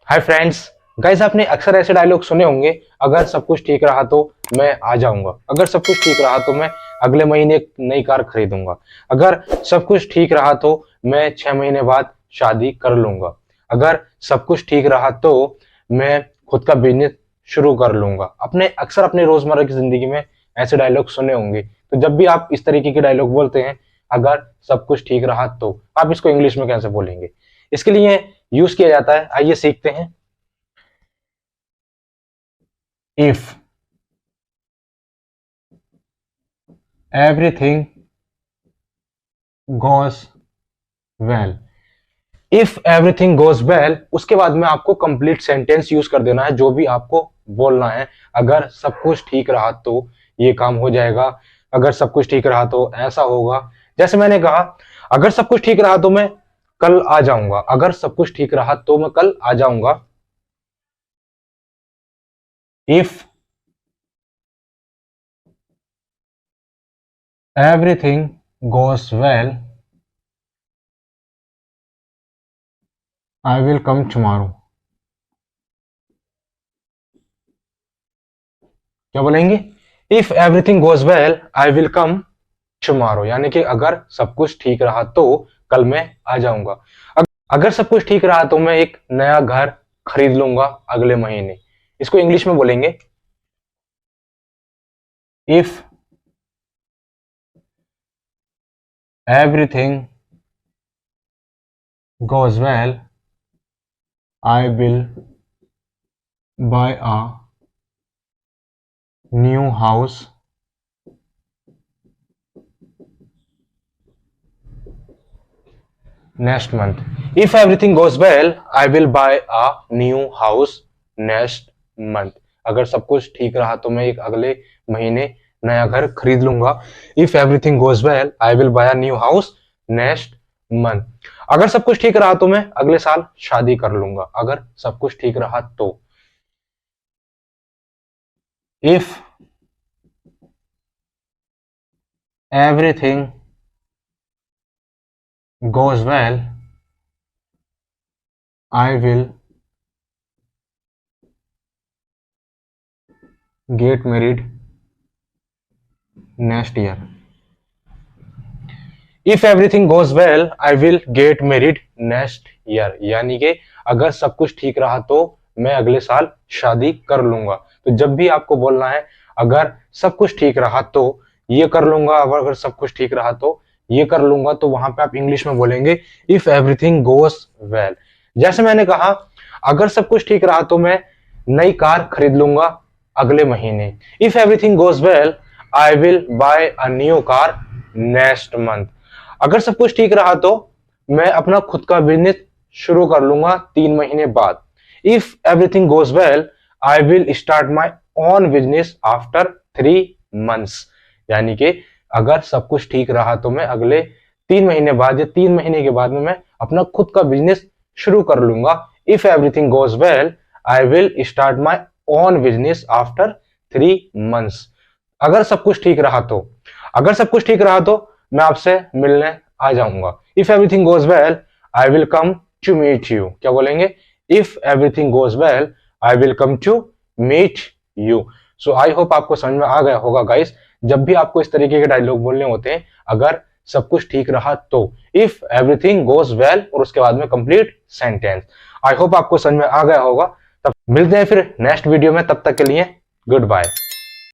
Hi friends, guys आपने अक्सर ऐसे डायलॉग सुने होंगे, अगर सब कुछ ठीक रहा तो मैं आ जाऊंगा, अगर सब कुछ ठीक रहा तो मैं अगले महीने एक नई कार खरीदूंगा, अगर सब कुछ ठीक रहा तो मैं 6 महीने बाद शादी कर लूंगा, अगर सब कुछ ठीक रहा तो मैं खुद का बिजनेस शुरू कर लूंगा। अपने अक्सर अपने रोजमर्रा की जिंदगी में ऐसे डायलॉग सुने होंगे। तो जब भी आप इस तरीके के डायलॉग बोलते हैं, अगर सब कुछ ठीक रहा तो आप इसको इंग्लिश में कैसे बोलेंगे? इसके लिए यूज किया जाता है, आइए सीखते हैं। If everything goes well, if everything goes well, उसके बाद में आपको कंप्लीट सेंटेंस यूज कर देना है, जो भी आपको बोलना है। अगर सब कुछ ठीक रहा तो ये काम हो जाएगा, अगर सब कुछ ठीक रहा तो ऐसा होगा। जैसे मैंने कहा, अगर सब कुछ ठीक रहा तो मैं कल आ जाऊंगा, अगर सब कुछ ठीक रहा तो मैं कल आ जाऊंगा। If everything goes well I will come tomorrow. क्या बोलेंगे? If everything goes well I will come tomorrow, यानी कि अगर सब कुछ ठीक रहा तो कल मैं आ जाऊंगा। अगर सब कुछ ठीक रहा तो मैं एक नया घर खरीद लूंगा अगले महीने। इसको इंग्लिश में बोलेंगे, if everything goes well, I will buy a new house next month. If everything goes well, I will buy a new house next month. अगर सब कुछ ठीक रहा तो मैं एक अगले महीने नया घर खरीद लूंगा। If everything goes well, I will buy a new house next month. अगर सब कुछ ठीक रहा तो मैं अगले साल शादी कर लूंगा, अगर सब कुछ ठीक रहा तो। If everything goes well, I will get married next year. If everything goes well, I will get married next year. यानी कि अगर सब कुछ ठीक रहा तो मैं अगले साल शादी कर लूंगा। तो जब भी आपको बोलना है अगर सब कुछ ठीक रहा तो ये कर लूंगा, अगर सब कुछ ठीक रहा तो ये कर लूंगा, तो वहां पे आप इंग्लिश में बोलेंगे इफ एवरीथिंग गोज वेल। जैसे मैंने कहा, अगर सब कुछ ठीक रहा तो मैं नई कार खरीद लूंगा अगले महीने। If everything goes well, I will buy a new car next month. अगर सब कुछ ठीक रहा तो मैं अपना खुद का बिजनेस शुरू कर लूंगा 3 महीने बाद। If everything goes well, I will start my own business after 3 months। यानी कि अगर सब कुछ ठीक रहा तो मैं अगले 3 महीने बाद या 3 महीने के बाद में मैं अपना खुद का बिजनेस शुरू कर लूंगा। If everything goes well, I will start my own business after 3 months। अगर सब कुछ ठीक रहा तो, अगर सब कुछ ठीक रहा तो मैं आपसे मिलने आ जाऊंगा। If everything goes well, I will come to meet you. क्या बोलेंगे? If everything goes well, I will come to meet you. So I hope आपको समझ में आ गया होगा गाइस। जब भी आपको इस तरीके के डायलॉग बोलने होते हैं, अगर सब कुछ ठीक रहा तो इफ एवरीथिंग गोज वेल और उसके बाद में कंप्लीट सेंटेंस। आई होप आपको समझ में आ गया होगा। तब मिलते हैं फिर नेक्स्ट वीडियो में, तब तक के लिए गुड बाय।